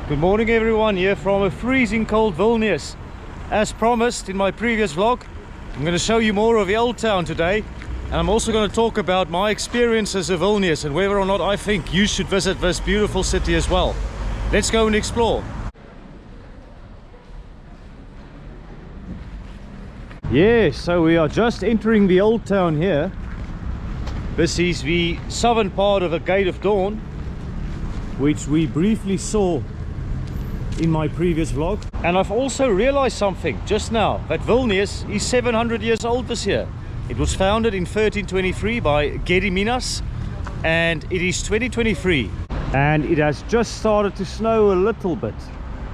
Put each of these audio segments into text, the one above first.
Good morning everyone, here from a freezing cold Vilnius. As promised in my previous vlog, I'm going to show you more of the old town today, and I'm also going to talk about my experiences of Vilnius and whether or not I think you should visit this beautiful city as well. Let's go and explore. Yeah, so we are just entering the old town here. This is the southern part of the Gate of Dawn, which we briefly saw in my previous vlog. And I've also realized something just now, that Vilnius is 700 years old this year. It was founded in 1323 by Gediminas, and it is 2023. And it has just started to snow a little bit.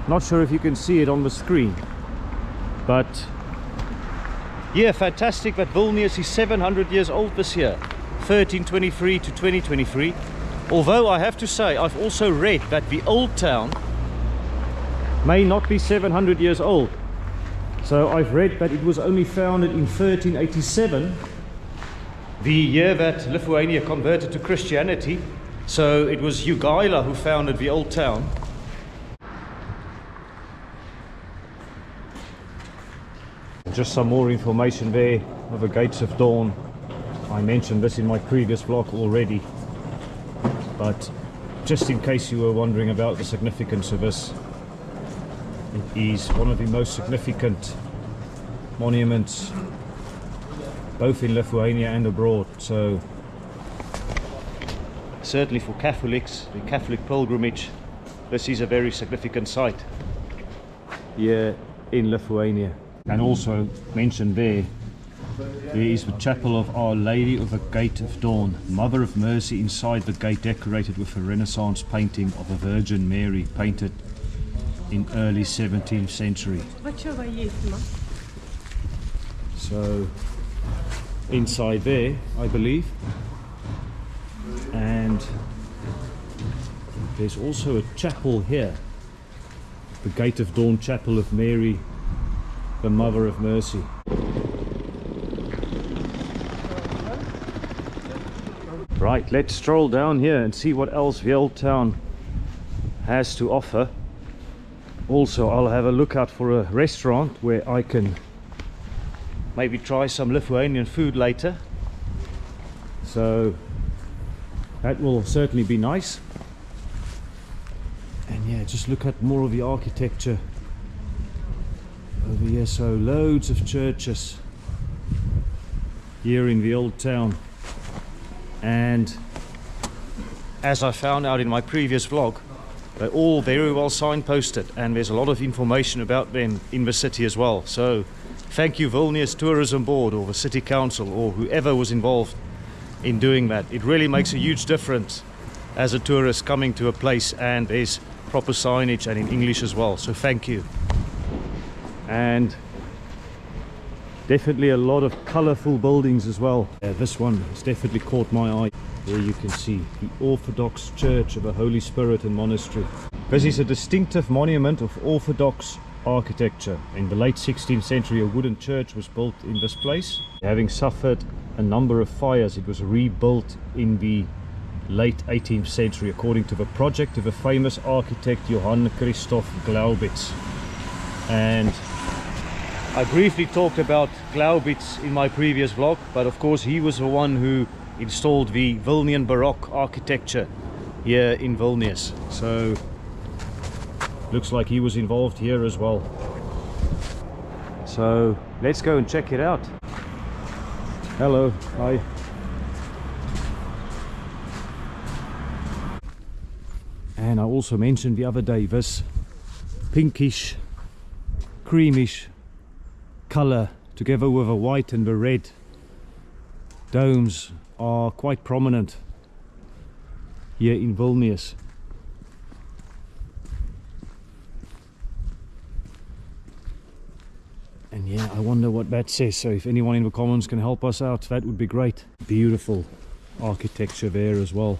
Not sure if you can see it on the screen. But yeah, fantastic that Vilnius is 700 years old this year. 1323 to 2023. Although I have to say, I've also read that the old town may not be 700 years old. So I've read that it was only founded in 1387, the year that Lithuania converted to Christianity. So it was Jogaila who founded the old town. Just some more information there of the Gates of Dawn. I mentioned this in my previous vlog already, but just in case you were wondering about the significance of this, it is one of the most significant monuments both in Lithuania and abroad. So certainly for Catholics, the Catholic pilgrimage, this is a very significant site here in Lithuania. And also mentioned there is the chapel of Our Lady of the Gate of Dawn, Mother of Mercy, inside the gate, decorated with a Renaissance painting of the Virgin Mary, painted in early 17th century. So inside there, I believe. And there's also a chapel here, the Gate of Dawn Chapel of Mary, the Mother of Mercy. Right, let's stroll down here and see what else the old town has to offer. Also, I'll have a look out for a restaurant where I can maybe try some Lithuanian food later. So that will certainly be nice. And yeah, just look at more of the architecture over here. So loads of churches here in the old town. And as I found out in my previous vlog, they're all very well signposted, and there's a lot of information about them in the city as well. So thank you Vilnius Tourism Board, or the City Council, or whoever was involved in doing that. It really makes a huge difference as a tourist coming to a place, and there's proper signage and in English as well. So thank you. And definitely a lot of colorful buildings as well. This one has definitely caught my eye. There you can see the Orthodox Church of the Holy Spirit and Monastery. This is a distinctive monument of Orthodox architecture. In the late 16th century, a wooden church was built in this place. Having suffered a number of fires, it was rebuilt in the late 18th century according to the project of a famous architect Johann Christoph Glaubitz. And I briefly talked about Glaubitz in my previous vlog, but of course he was the one who installed the Vilnian Baroque architecture here in Vilnius. So looks like he was involved here as well. So let's go and check it out. Hello, hi. And I also mentioned the other day, this pinkish, creamish color together with the white and the red domes are quite prominent here in Vilnius. And yeah, I wonder what that says. So if anyone in the comments can help us out, that would be great. Beautiful architecture there as well.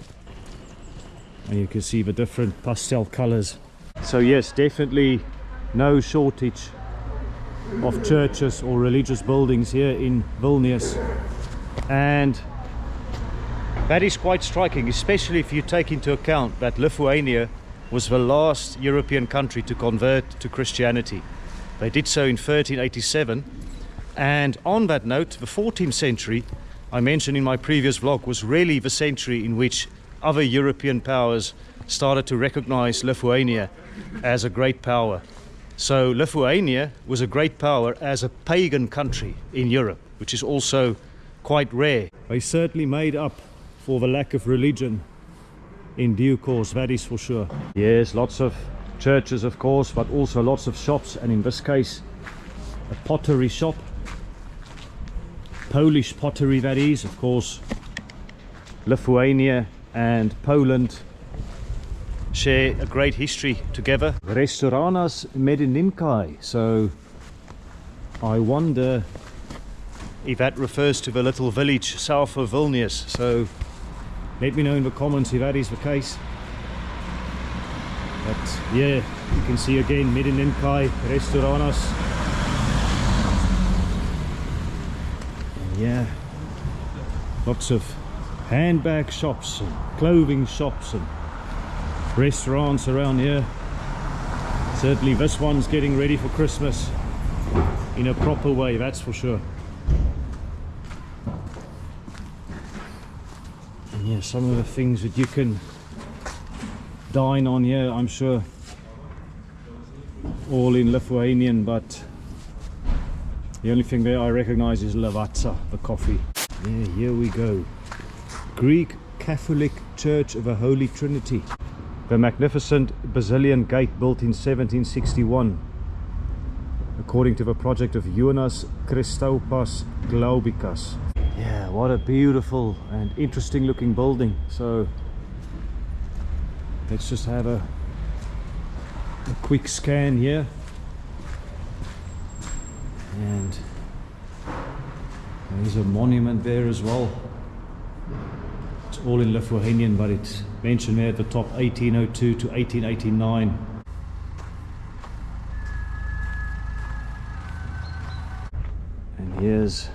And you can see the different pastel colors. So yes, definitely no shortage of churches or religious buildings here in Vilnius. And that is quite striking, especially if you take into account that Lithuania was the last European country to convert to Christianity. They did so in 1387, and on that note, the 14th century, I mentioned in my previous vlog, was really the century in which other European powers started to recognize Lithuania as a great power. So Lithuania was a great power as a pagan country in Europe, which is also quite rare. They certainly made up for the lack of religion in due course, that is for sure. Yes, lots of churches of course, but also lots of shops, and in this case a pottery shop. Polish pottery, that is. Of course, Lithuania and Poland share a great history together. Restauranas Medininkai, so I wonder if that refers to the little village south of Vilnius. So let me know in the comments if that is the case. But yeah, you can see again Medininkai Restauranas. And yeah, lots of handbag shops and clothing shops and restaurants around here. Certainly this one's getting ready for Christmas in a proper way, that's for sure. And yeah, some of the things that you can dine on here, I'm sure all in Lithuanian, but the only thing there I recognize is Lavazza, the coffee. Yeah, here we go. Greek Catholic Church of the Holy Trinity. The magnificent Basilian gate built in 1761 according to the project of Jonas Christopoulos Glaubikas. Yeah, what a beautiful and interesting looking building. So let's just have a quick scan here, and there's a monument there as well. It's all in Lithuanian, but it's mentioned there at the top 1802 to 1889. And here's,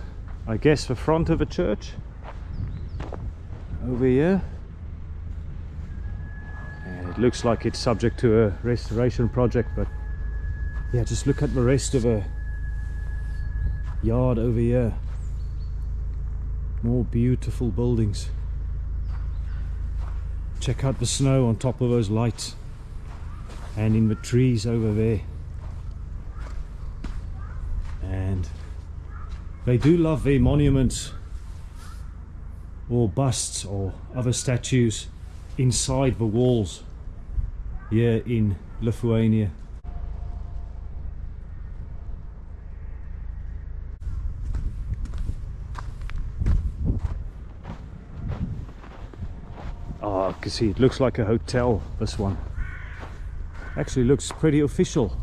I guess, the front of a church over here. And it looks like it's subject to a restoration project, but yeah, just look at the rest of a yard over here. More beautiful buildings. Check out the snow on top of those lights, and in the trees over there. And they do love their monuments or busts or other statues inside the walls here in Lithuania. Oh, I can see it looks like a hotel, this one. Actually looks pretty official.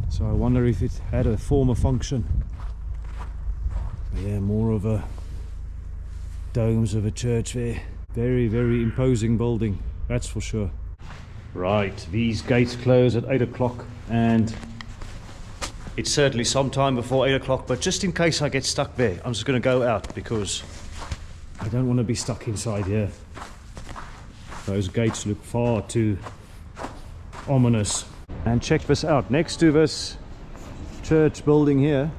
So I wonder if it had a former function. But yeah, more of a domes of a church there. Very, very imposing building, that's for sure. Right, these gates close at 8 o'clock, and it's certainly some time before 8 o'clock, but just in case I get stuck there, I'm just going to go out because I don't want to be stuck inside here. Those gates look far too ominous. And check this out, next to this church building here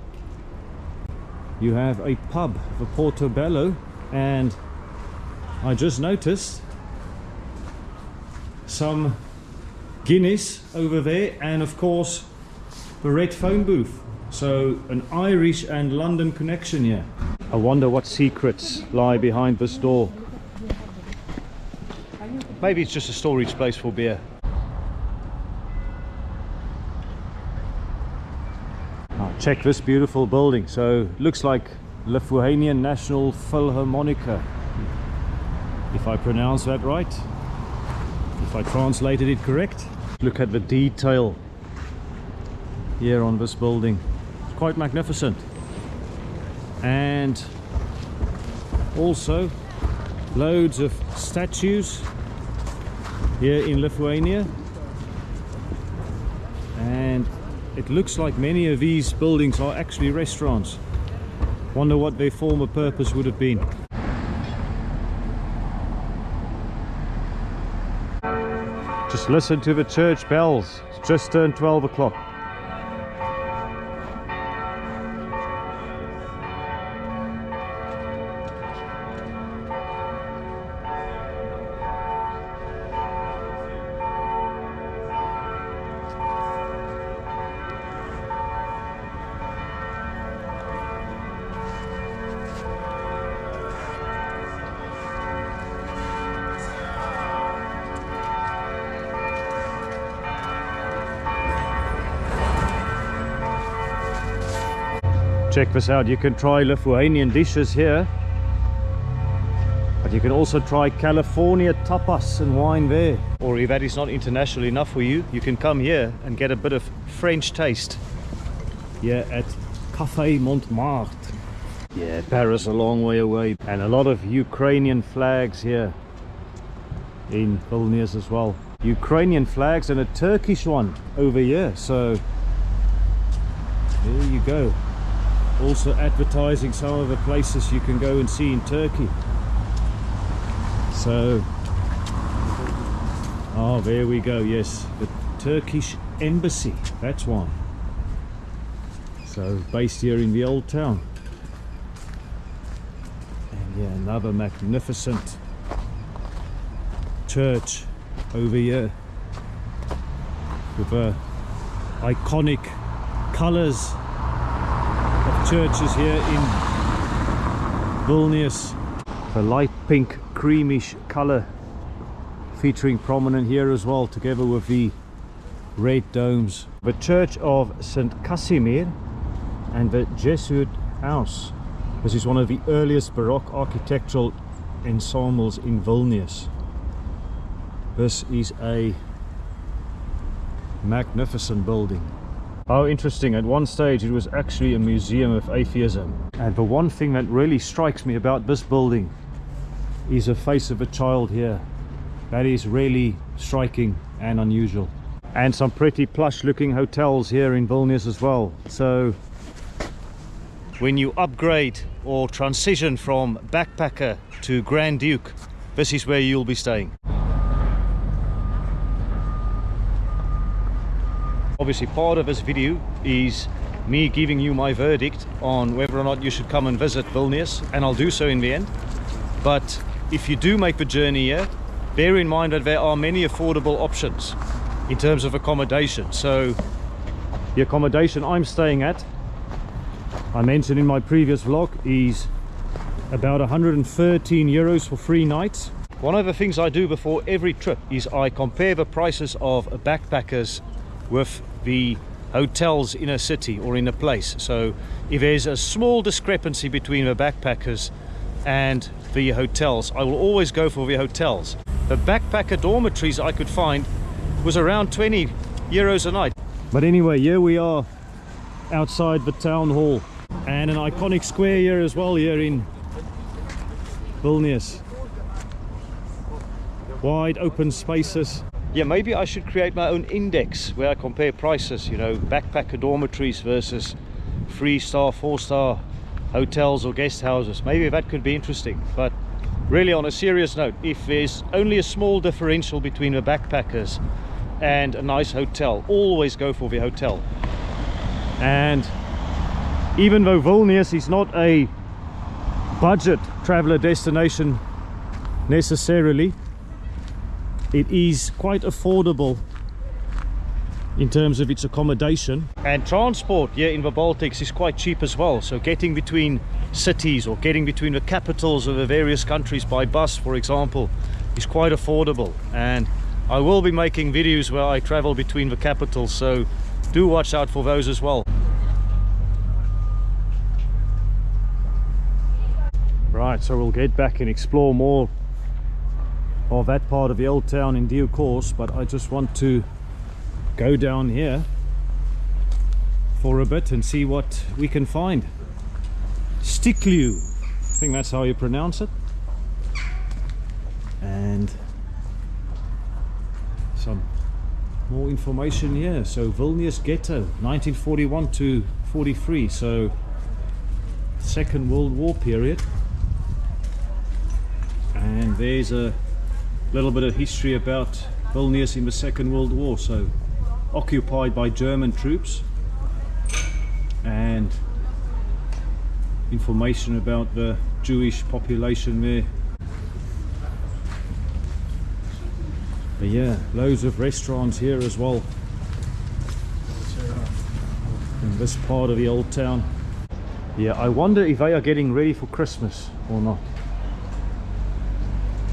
you have a pub, the Portobello, and I just noticed some Guinness over there, and of course the red phone booth. So an Irish and London connection here. I wonder what secrets lie behind this door. Maybe it's just a storage place for beer. Check this beautiful building. So looks like Lithuanian National Philharmonica, if I pronounce that right, if I translated it correct. Look at the detail here on this building. It's quite magnificent. And also loads of statues here in Lithuania, and it looks like many of these buildings are actually restaurants. Wonder what their former purpose would have been. Just listen to the church bells. It's just turned 12 o'clock. Check this out, you can try Lithuanian dishes here, but you can also try California tapas and wine there. Or if that is not international enough for you, you can come here and get a bit of French taste here at Café Montmartre. Yeah, Paris a long way away, and a lot of Ukrainian flags here in Vilnius as well. Ukrainian flags and a Turkish one over here, so there you go. Also advertising some of the places you can go and see in Turkey. So, oh, there we go, yes, the Turkish embassy, that's one. So, based here in the Old Town. And yeah, another magnificent church over here with iconic colours of churches here in Vilnius. The light pink creamish colour featuring prominent here as well, together with the red domes. The Church of St. Casimir and the Jesuit House. This is one of the earliest Baroque architectural ensembles in Vilnius. This is a magnificent building. How interesting, at one stage it was actually a museum of atheism. And the one thing that really strikes me about this building is the face of a child here. That is really striking and unusual. And some pretty plush looking hotels here in Vilnius as well. So when you upgrade or transition from backpacker to Grand Duke, this is where you'll be staying. Obviously part of this video is me giving you my verdict on whether or not you should come and visit Vilnius, and I'll do so in the end. But if you do make the journey here, bear in mind that there are many affordable options in terms of accommodation. So the accommodation I'm staying at, I mentioned in my previous vlog, is about 113 euros for 3 nights. One of the things I do before every trip is I compare the prices of backpackers with the hotels in a city or in a place. So if there's a small discrepancy between the backpackers and the hotels, I will always go for the hotels. The backpacker dormitories I could find was around 20 euros a night. But anyway, here we are outside the town hall, and an iconic square here as well, here in Vilnius. Wide open spaces. Yeah, maybe I should create my own index where I compare prices, you know, backpacker dormitories versus 3-star, 4-star hotels or guest houses. Maybe that could be interesting. But really, on a serious note, if there's only a small differential between the backpackers and a nice hotel, always go for the hotel. And even though Vilnius is not a budget traveler destination necessarily, it is quite affordable in terms of its accommodation, and transport here in the Baltics is quite cheap as well. So getting between cities or getting between the capitals of the various countries by bus, for example, is quite affordable. And I will be making videos where I travel between the capitals, so do watch out for those as well. Right, so we'll get back and explore more of that part of the old town in due course, but I just want to go down here for a bit and see what we can find. Stiklu, I think that's how you pronounce it. And some more information here. So Vilnius ghetto, 1941 to 43, so Second World War period. And there's a little bit of history about Vilnius in the Second World War, so occupied by German troops, and information about the Jewish population there. But yeah, loads of restaurants here as well in this part of the old town. Yeah, I wonder if they are getting ready for Christmas or not.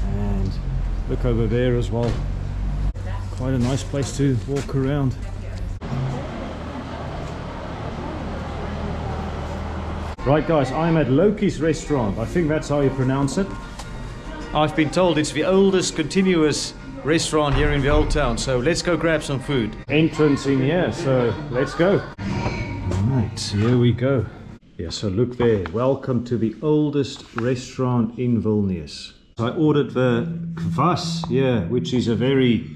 And look over there as well. Quite a nice place to walk around. Right guys, I'm at Loki's restaurant. I think that's how you pronounce it. I've been told it's the oldest continuous restaurant here in the old town, so let's go grab some food. Entrance in here, so let's go. Right, here we go. Yeah, so look there. Welcome to the oldest restaurant in Vilnius. I ordered the kvass, yeah, which is a very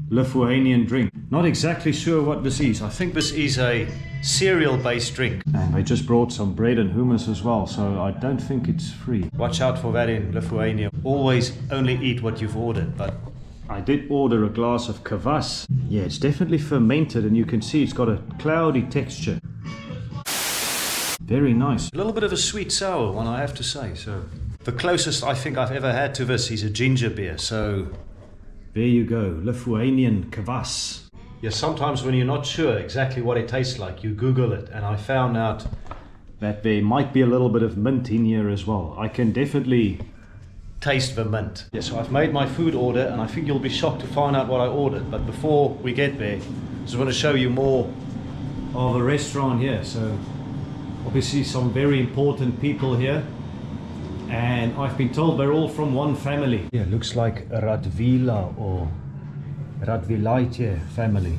Lithuanian drink. Not exactly sure what this is. I think this is a cereal-based drink. And they just brought some bread and hummus as well, so I don't think it's free. Watch out for that in Lithuania. Always only eat what you've ordered, but I did order a glass of kvass. Yeah, it's definitely fermented, and you can see it's got a cloudy texture. Very nice. A little bit of a sweet sour one, I have to say. So the closest I think I've ever had to this is a ginger beer. So there you go, Lithuanian kvass. Yeah, sometimes when you're not sure exactly what it tastes like, you Google it, and I found out that there might be a little bit of mint in here as well. I can definitely taste the mint. Yeah, so I've made my food order, and I think you'll be shocked to find out what I ordered. But before we get there, I just want to show you more of the restaurant here. So obviously some very important people here, and I've been told they're all from one family. Yeah, looks like Radvila or Radvilaite family.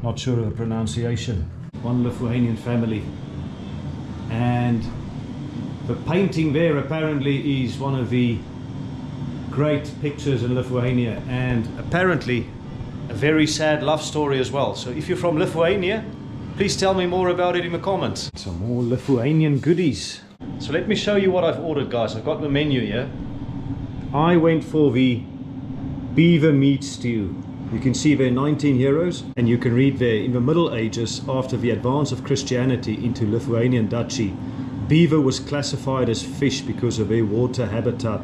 Not sure of the pronunciation. One Lithuanian family. And the painting there apparently is one of the great pictures in Lithuania, and apparently a very sad love story as well. So if you're from Lithuania, please tell me more about it in the comments. Some more Lithuanian goodies. So let me show you what I've ordered, guys. I've got the menu here. I went for the beaver meat stew. You can see there 19 euros, and you can read there, in the Middle Ages, after the advance of Christianity into Lithuanian duchy, beaver was classified as fish because of their water habitat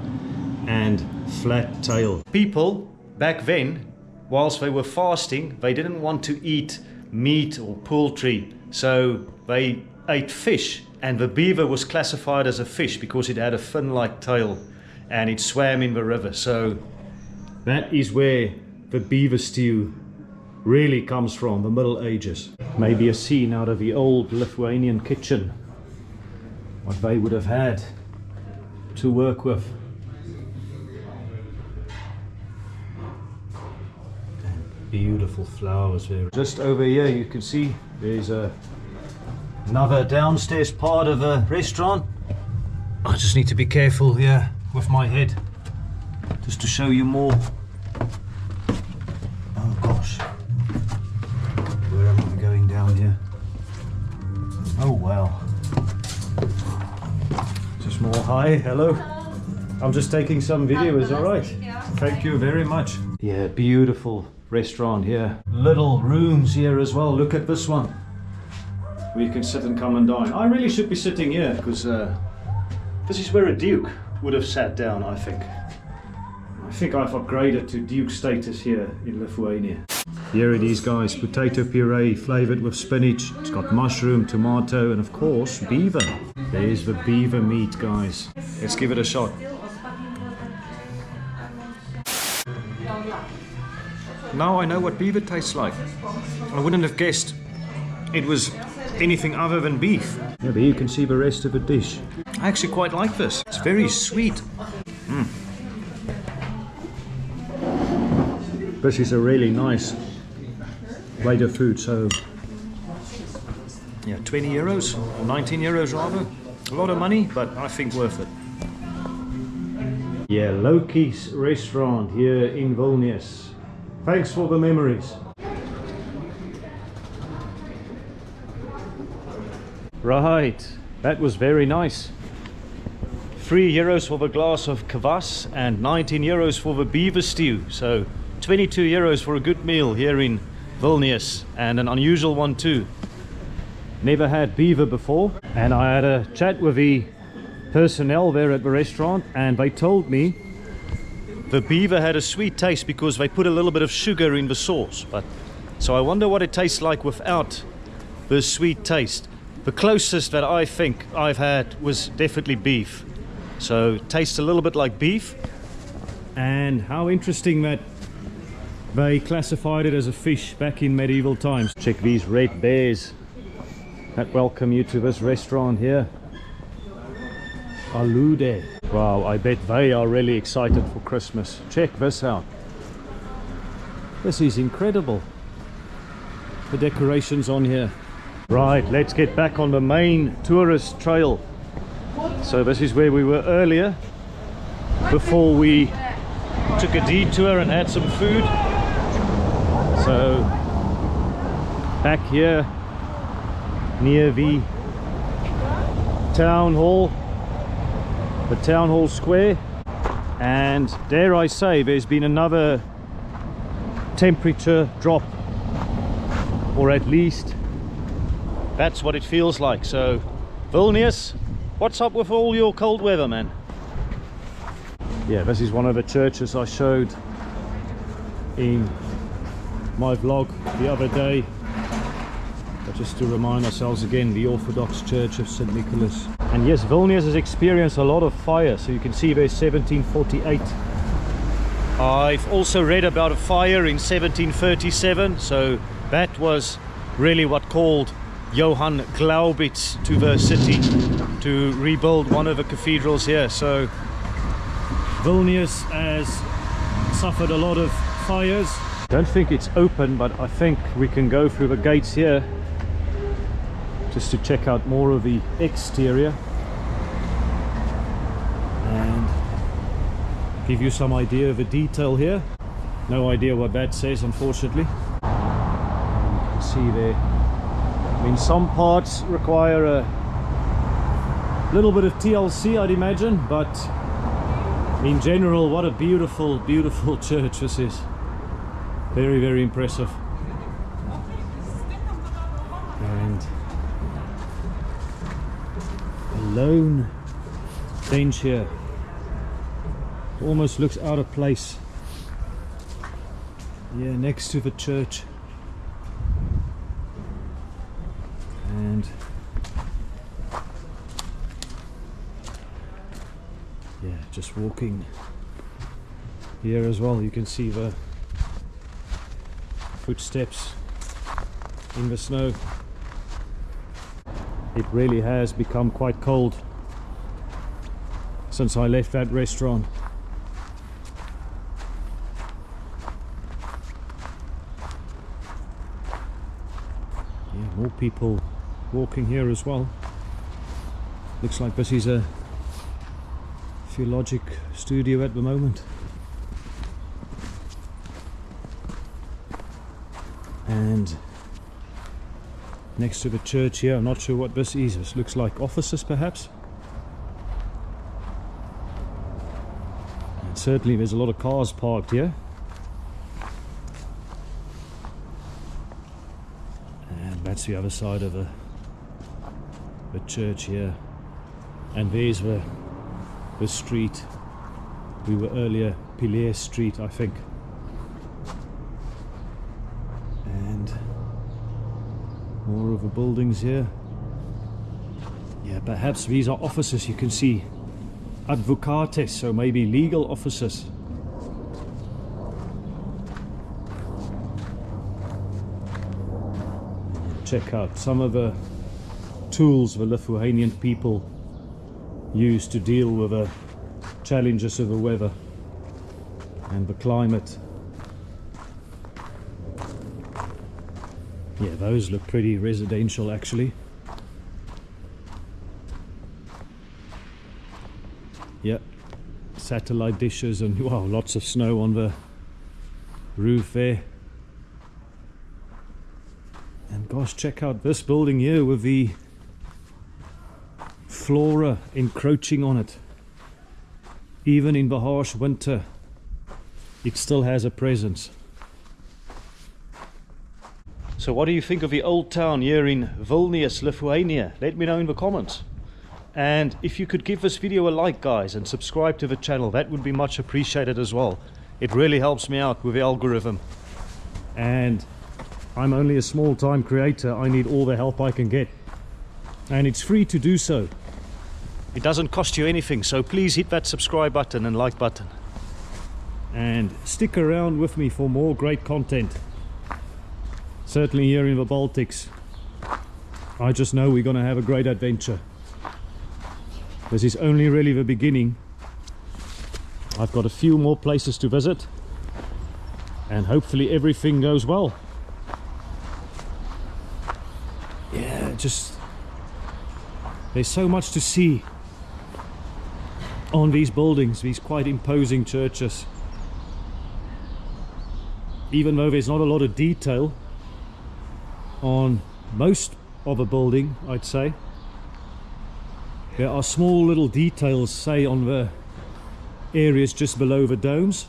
and flat tail. People back then, whilst they were fasting, they didn't want to eat meat or poultry, so they ate fish, and the beaver was classified as a fish because it had a fin-like tail and it swam in the river. So that is where the beaver stew really comes from, the Middle Ages. Maybe a scene out of the old Lithuanian kitchen, what they would have had to work with. Beautiful flowers there. Just over here you can see there's another downstairs part of the restaurant. I just need to be careful here with my head just to show you more. Oh gosh, where am I going down here? Oh wow. Just more. Hi, hello. I'm just taking some video, is that right? Thank you very much. Yeah, beautiful restaurant here. Little rooms here as well. Look at this one, where you can sit and come and dine. I really should be sitting here because this is where a duke would have sat down, I think. I think I've upgraded to duke status here in Lithuania. Here it is, guys. Potato puree flavored with spinach. It's got mushroom, tomato, and of course beaver. There's the beaver meat, guys. Let's give it a shot. Now I know what beaver tastes like. I wouldn't have guessed it was anything other than beef. Yeah, but you can see the rest of the dish. I actually quite like this. It's very sweet. This is a really nice plate of food. So yeah, 20 euros or 19 euros rather. A lot of money, but I think worth it. Yeah, Loki's restaurant here in Vilnius. Thanks for the memories. Right, that was very nice. 3 euros for the glass of kvass and 19 euros for the beaver stew. So 22 euros for a good meal here in Vilnius, and an unusual one too. Never had beaver before, and I had a chat with the personnel there at the restaurant, and they told me the beaver had a sweet taste because they put a little bit of sugar in the sauce. But so I wonder what it tastes like without the sweet taste. The closest that I think I've had was definitely beef, so it tastes a little bit like beef. And how interesting that they classified it as a fish back in medieval times. Check these red bears that welcome you to this restaurant here. Alude. Wow, I bet they are really excited for Christmas. Check this out. This is incredible. The decorations on here. Right, let's get back on the main tourist trail. So this is where we were earlier, before we took a detour and had some food. So back here near the town hall, the town hall square, and dare I say there's been another temperature drop, or at least that's what it feels like. So Vilnius, what's up with all your cold weather, man? Yeah, this is one of the churches I showed in my vlog the other day. But just to remind ourselves again, the Orthodox Church of St. Nicholas. And yes, Vilnius has experienced a lot of fire, so you can see there's 1748. I've also read about a fire in 1737, so that was really what called Johann Glaubitz to the city to rebuild one of the cathedrals here. So Vilnius has suffered a lot of fires. Don't think it's open, but I think we can go through the gates here just to check out more of the exterior and give you some idea of the detail here. No idea what that says, unfortunately. And you can see there, I mean, some parts require a little bit of TLC, I'd imagine, but in general, what a beautiful, beautiful church this is. Very, very impressive. And a lone bench here. Almost looks out of place. Yeah, next to the church. And yeah, just walking here as well, you can see the footsteps in the snow. It really has become quite cold since I left that restaurant. Yeah, more people walking here as well. Looks like this is a theologic studio at the moment. And next to the church here, I'm not sure what this is. This looks like offices perhaps. And certainly there's a lot of cars parked here. And that's the other side of the church here. And there's the street. We were earlier Pilaire Street, I think. And more of the buildings here. Yeah, perhaps these are offices. You can see advocates, so maybe legal offices. Check out some of the tools the Lithuanian people use to deal with the challenges of the weather and the climate. Yeah, those look pretty residential actually. Yeah, satellite dishes and wow, lots of snow on the roof there. And gosh, check out this building here with the flora encroaching on it. Even in the harsh winter, it still has a presence. So what do you think of the old town here in Vilnius, Lithuania? Let me know in the comments. And if you could give this video a like, guys, and subscribe to the channel, that would be much appreciated as well. It really helps me out with the algorithm. And I'm only a small-time creator. I need all the help I can get. And it's free to do so. It doesn't cost you anything, so please hit that subscribe button and like button. And stick around with me for more great content. Certainly here in the Baltics. I just know we're going to have a great adventure. This is only really the beginning. I've got a few more places to visit. And hopefully everything goes well. Yeah, just... there's so much to see on these buildings, these quite imposing churches. Even though there's not a lot of detail on most of a building, I'd say, there are small little details, say on the areas just below the domes,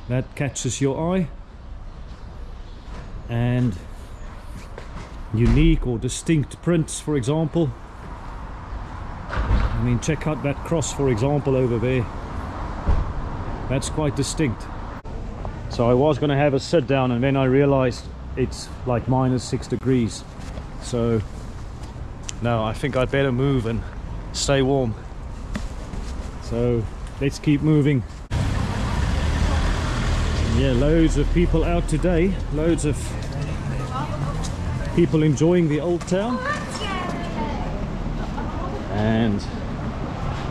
that catches your eye, and unique or distinct prints, for example. I mean, check out that cross, for example, over there. That's quite distinct. So I was going to have a sit down, and then I realized it's like -6 degrees. So no, I think I'd better move and stay warm. So let's keep moving. Yeah, loads of people out today. Loads of people enjoying the old town. And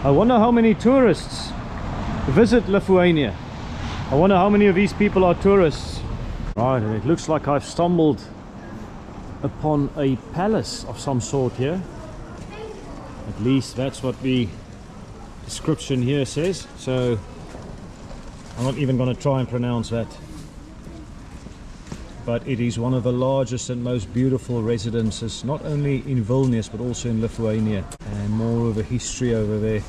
I wonder how many tourists visit Lithuania. I wonder how many of these people are tourists. Right, and it looks like I've stumbled upon a palace of some sort here. At least that's what the description here says. So I'm not even going to try and pronounce that. But it is one of the largest and most beautiful residences, not only in Vilnius but also in Lithuania. And more of a history over there.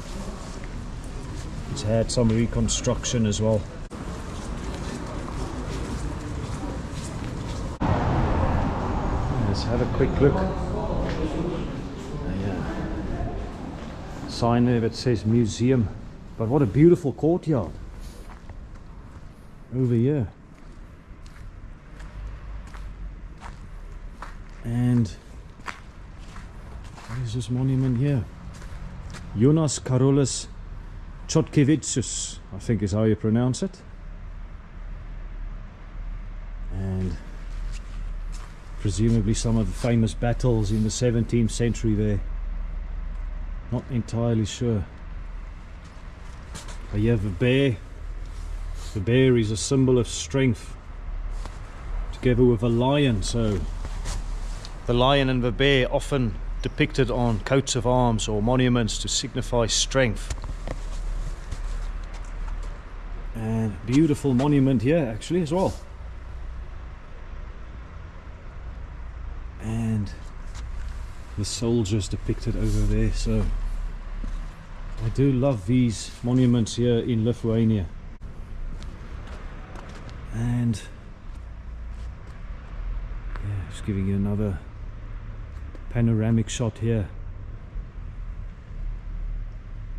It's had some reconstruction as well. Let's have a quick look. Sign there that says museum, but what a beautiful courtyard over here. And what is this monument here? Jonas Karolus Chodkiewiczus, I think is how you pronounce it. And presumably some of the famous battles in the 17th century there. Not entirely sure. But you have a bear. The bear is a symbol of strength, together with a lion. So the lion and the bear often depicted on coats of arms or monuments to signify strength. And beautiful monument here actually as well. And the soldiers depicted over there. So I do love these monuments here in Lithuania. And yeah, just giving you another panoramic shot here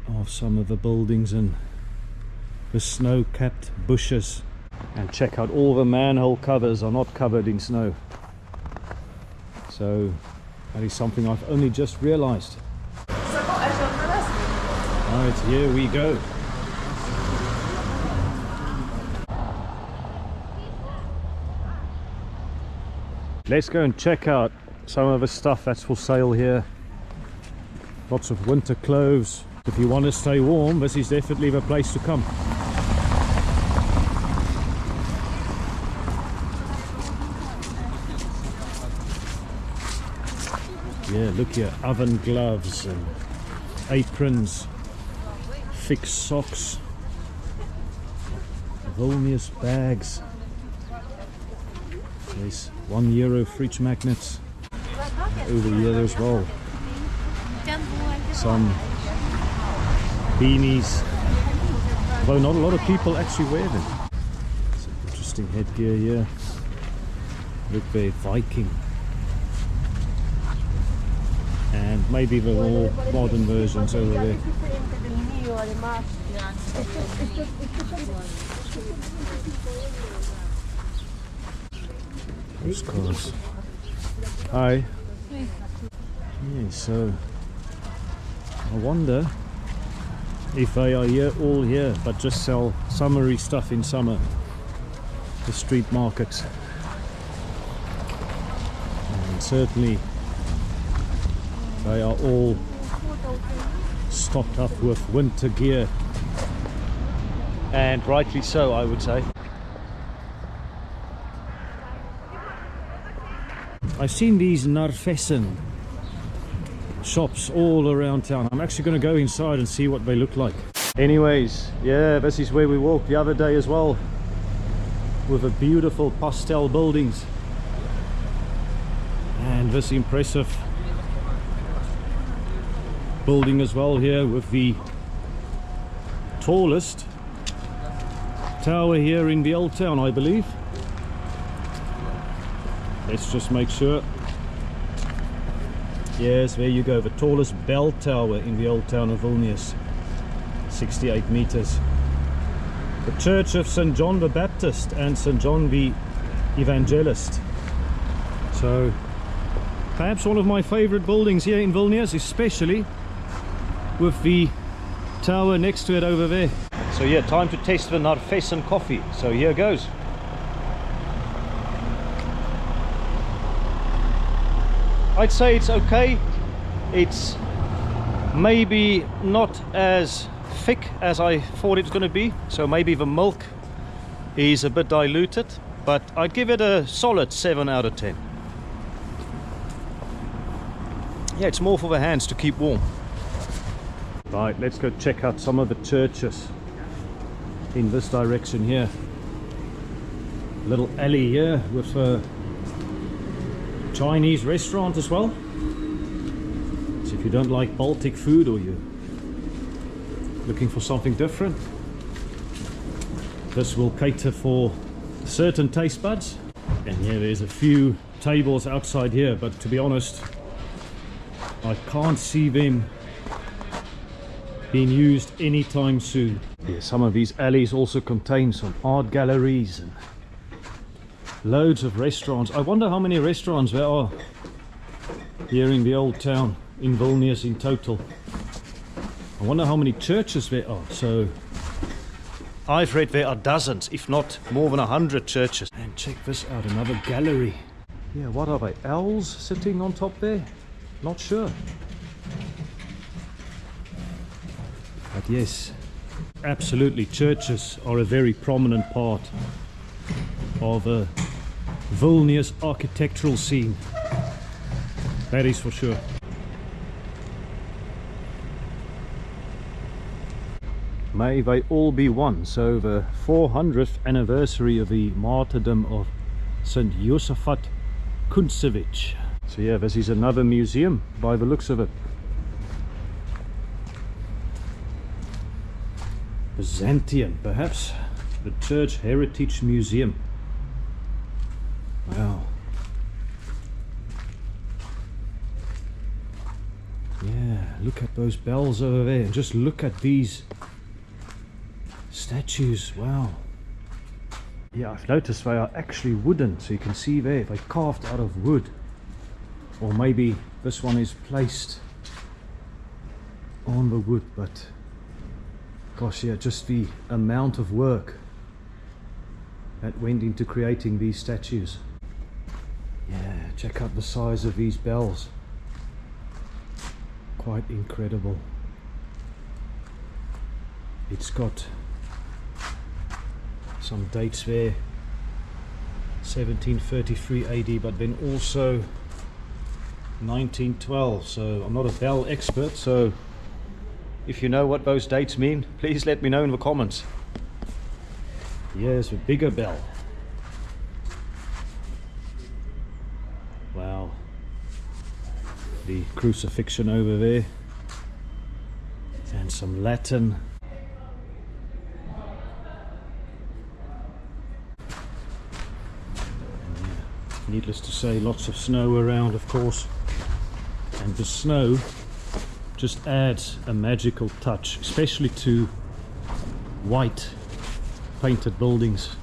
of some of the buildings and the snow-capped bushes. And check out, all the manhole covers are not covered in snow. So that is something I've only just realized. Right, here we go. Let's go and check out some of the stuff that's for sale here. Lots of winter clothes. If you want to stay warm, this is definitely the place to come. Yeah, look here, oven gloves and aprons, thick socks, Vilnius bags. There's €1 fridge magnets over here as well. Some beanies, although not a lot of people actually wear them. It's an interesting headgear here. Look there, Viking. And maybe the more modern versions over there. Postcards. Hi. Yeah, so I wonder if they are here all year but just sell summery stuff in summer. The street markets. And certainly they are all stocked up with winter gear, and rightly so, I would say. I've seen these Narfessen shops all around town. I'm actually going to go inside and see what they look like. Anyways, yeah, this is where we walked the other day as well, with the beautiful pastel buildings and this impressive building as well here with the tallest tower here in the Old Town, I believe. Let's just make sure. Yes, there you go, the tallest bell tower in the Old Town of Vilnius, 68 meters. The Church of St. John the Baptist and St. John the Evangelist. So perhaps one of my favorite buildings here in Vilnius, especially with the tower next to it over there. So yeah, time to taste the Narfessen coffee. So here goes. I'd say it's okay. It's maybe not as thick as I thought it was going to be. So maybe the milk is a bit diluted, but I'd give it a solid 7 out of 10. Yeah, it's more for the hands to keep warm. Right, let's go check out some of the churches in this direction here. Little alley here with a Chinese restaurant as well. So if you don't like Baltic food or you're looking for something different, this will cater for certain taste buds. And yeah, there's a few tables outside here, but to be honest, I can't see them being used anytime soon. Yeah, some of these alleys also contain some art galleries and loads of restaurants. I wonder how many restaurants there are here in the Old Town in Vilnius in total. I wonder how many churches there are. So I've read there are dozens, if not more than 100 churches. And check this out, another gallery. Yeah, what are they? Owls sitting on top there? Not sure. But yes, absolutely, churches are a very prominent part of a Vilnius architectural scene. That is for sure. May they all be one. So the 400th anniversary of the martyrdom of St. Josaphat Kuntsevich. So yeah, this is another museum by the looks of it. Byzantium, perhaps. The Church Heritage Museum. Wow. Yeah, look at those bells over there, and just look at these statues. Wow. Yeah, I've noticed they are actually wooden, so you can see there they're carved out of wood. Or maybe this one is placed on the wood, but gosh, yeah, just the amount of work that went into creating these statues. Yeah, check out the size of these bells. Quite incredible. It's got some dates there, 1733 AD, but then also 1912. So I'm not a bell expert, so if you know what those dates mean, please let me know in the comments. Here's a bigger bell. Wow. The crucifixion over there. And some Latin Needless to say, lots of snow around, of course, and the snow just adds a magical touch, especially to white painted buildings.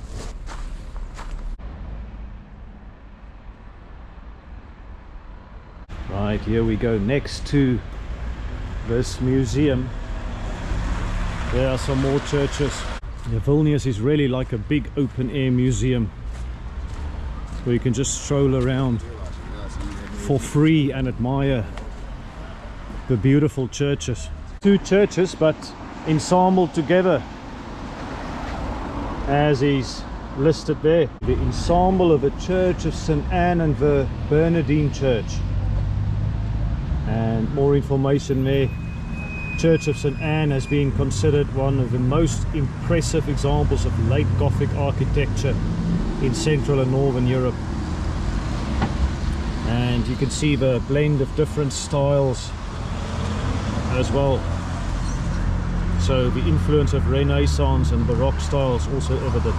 Right, here we go. Next to this museum there are some more churches. Yeah, Vilnius is really like a big open air museum where you can just stroll around for free and admire the beautiful churches. Two churches but ensembled together as is listed there. The ensemble of the Church of St. Anne and the Bernardine Church. And more information there. Church of St. Anne has been considered one of the most impressive examples of late Gothic architecture in Central and Northern Europe. And you can see the blend of different styles as well. So the influence of Renaissance and Baroque styles also evident.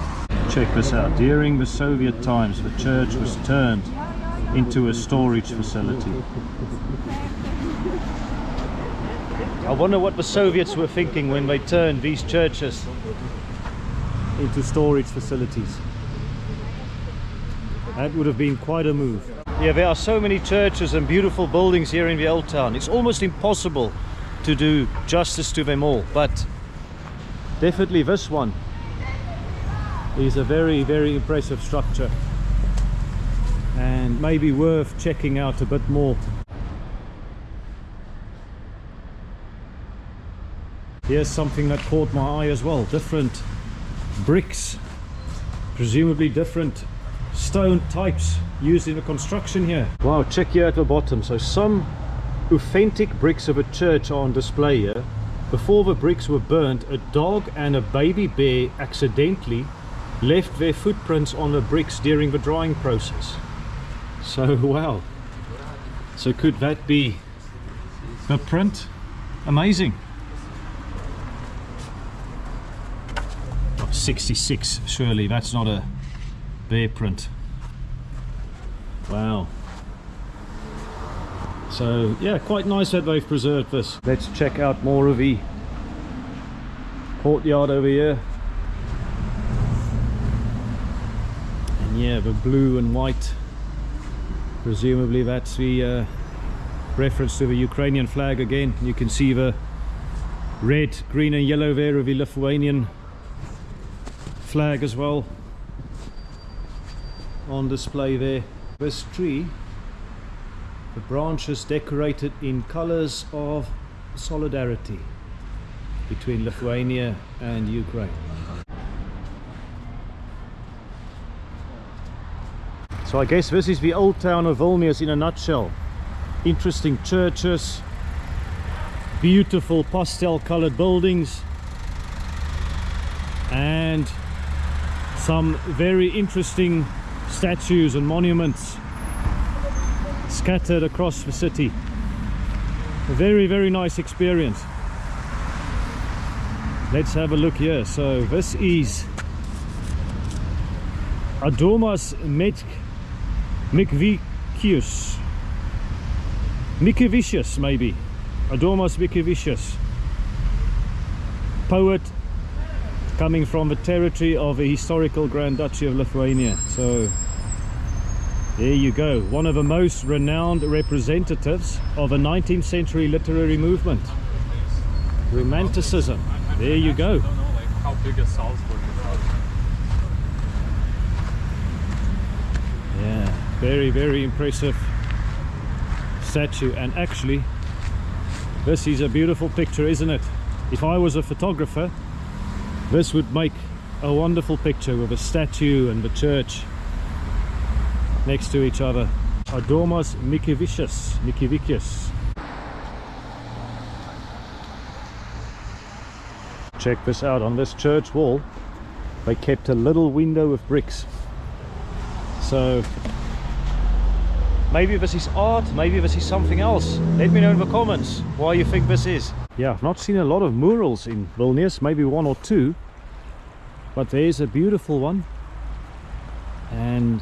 Check this out. During the Soviet times, the church was turned into a storage facility. I wonder what the Soviets were thinking when they turned these churches into storage facilities. That would have been quite a move. Yeah, there are so many churches and beautiful buildings here in the Old Town. It's almost impossible to do justice to them all, but definitely this one is a very, very impressive structure and maybe worth checking out a bit more. Here's something that caught my eye as well. Different bricks, presumably different stone types used in the construction here. Wow, check here at the bottom. So some authentic bricks of a church are on display here. Before the bricks were burnt, a dog and a baby bear accidentally left their footprints on the bricks during the drying process. So wow, so could that be the print? Amazing. 66, surely that's not a bear print. Wow. So yeah, quite nice that they've preserved this. Let's check out more of the courtyard over here. And yeah, the blue and white, presumably that's the reference to the Ukrainian flag again. You can see the red, green and yellow there of the Lithuanian flag as well on display there. This tree, the branches decorated in colors of solidarity between Lithuania and Ukraine. So I guess this is the Old Town of Vilnius in a nutshell. Interesting churches, beautiful pastel colored buildings, and some very interesting statues and monuments scattered across the city. A very, very nice experience. Let's have a look here. So this is Adomas Mickevičius, maybe. Adomas Mickevičius, poet coming from the territory of the historical Grand Duchy of Lithuania. So there you go, one of the most renowned representatives of a 19th century literary movement, Romanticism. There you go. I don't know like how big a Salzburg is. Yeah, very, very impressive statue. And actually this is a beautiful picture, isn't it? If I was a photographer, this would make a wonderful picture with a statue and the church next to each other. Adomas Mickevičius. Check this out. On this church wall they kept a little window of bricks. So maybe this is art, maybe this is something else. Let me know in the comments why you think this is. Yeah, I've not seen a lot of murals in Vilnius, maybe one or two, but there's a beautiful one, and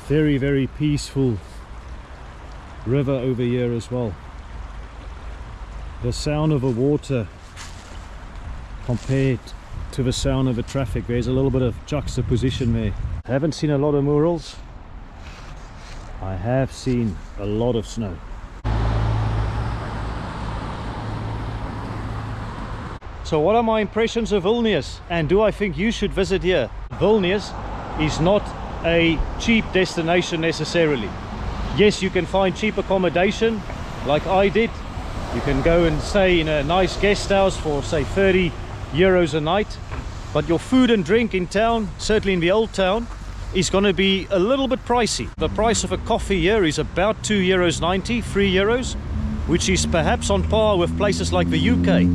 Very, very peaceful river over here as well. The sound of the water compared to the sound of the traffic, there's a little bit of juxtaposition there. I haven't seen a lot of murals. I have seen a lot of snow. So what are my impressions of Vilnius, and do I think you should visit here? Vilnius is not a cheap destination necessarily. Yes, you can find cheap accommodation like I did. You can go and stay in a nice guest house for say 30 euros a night, but your food and drink in town, certainly in the old town, is going to be a little bit pricey. The price of a coffee here is about 2.90 euros, 3 euros, which is perhaps on par with places like the UK.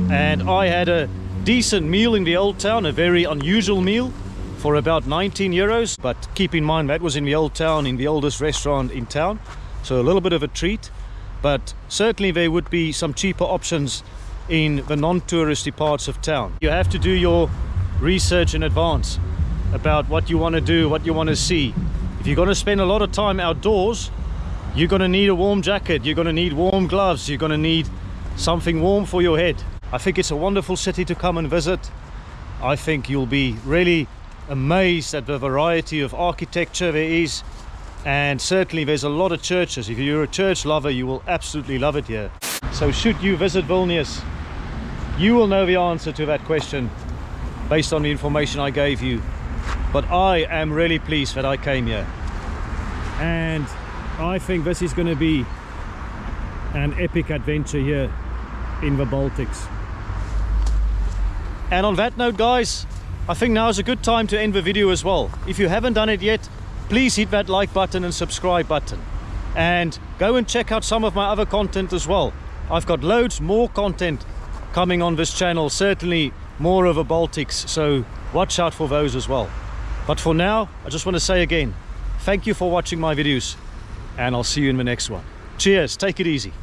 And I had a decent meal in the old town, a very unusual meal, for about 19 euros. But keep in mind that was in the old town, in the oldest restaurant in town, so a little bit of a treat. But certainly there would be some cheaper options in the non-touristy parts of town. You have to do your research in advance about what you want to do, what you want to see. If you're going to spend a lot of time outdoors, you're going to need a warm jacket, you're going to need warm gloves, you're going to need something warm for your head. I think it's a wonderful city to come and visit. I think you'll be really amazed at the variety of architecture there is, and certainly there's a lot of churches. If you're a church lover, you will absolutely love it here. So should you visit Vilnius, you will know the answer to that question based on the information I gave you. But I am really pleased that I came here, and I think this is going to be an epic adventure here in the Baltics. And on that note, guys, I think now is a good time to end the video as well. If you haven't done it yet, please hit that like button and subscribe button, and go and check out some of my other content as well. I've got loads more content coming on this channel, certainly more of the Baltics, so watch out for those as well. But for now, I just want to say again, thank you for watching my videos, and I'll see you in the next one. Cheers, take it easy.